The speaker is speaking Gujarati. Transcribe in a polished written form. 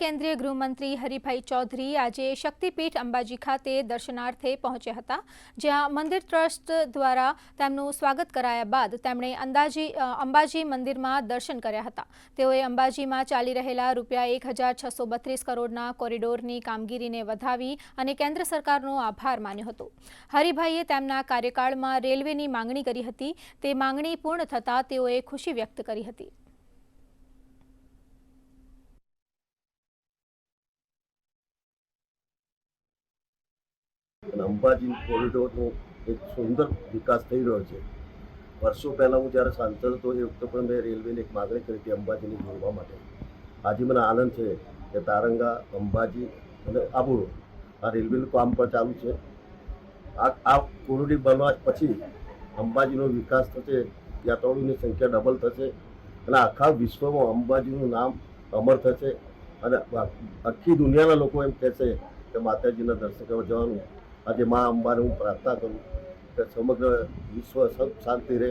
કેન્દ્રીય ગૃહમંત્રી હરિભાઈ ચૌધરી આજે શક્તિપીઠ અંબાજી ખાતે દર્શનાર્થે પહોંચ્યા હતા, જ્યાં મંદિર ટ્રસ્ટ દ્વારા તેમનું સ્વાગત કરાયા બાદ તેમણે અંબાજી મંદિરમાં દર્શન કર્યા હતા। તેઓએ અંબાજીમાં ચાલી રહેલા ₹1,632 કરોડના કોરિડોરની કામગીરીને વધાવી અને કેન્દ્ર સરકારનો આભાર માન્યો હતો। હરિભાઈએ તેમના કાર્યકાળમાં રેલવેની માંગણી કરી હતી, તે માંગણી પૂર્ણ થતાં તેઓએ ખુશી વ્યક્ત કરી હતી। અંબાજી કોરિડોરનો એક સુંદર વિકાસ થઈ રહ્યો છે। વર્ષો પહેલાં હું જ્યારે સાંસદ હતો એ વખતે પણ મેં રેલવેની એક માગણી કરી હતી અંબાજીને જોડવા માટે। આજે મને આનંદ છે કે તારંગા, અંબાજી અને આબુ આ રેલવેનું કામ પણ ચાલુ છે। આ કોરિડોર બનવા પછી અંબાજીનો વિકાસ થશે, યાત્રાળુઓની સંખ્યા ડબલ થશે અને આખા વિશ્વમાં અંબાજીનું નામ અમર થશે અને આખી દુનિયાના લોકો એમ કહેશે કે માતાજીના દર્શન કરવા જવાનું। આજે મા અંબાને હું પ્રાર્થના કરું કે સમગ્ર વિશ્વ સબ શાંતિ રહે।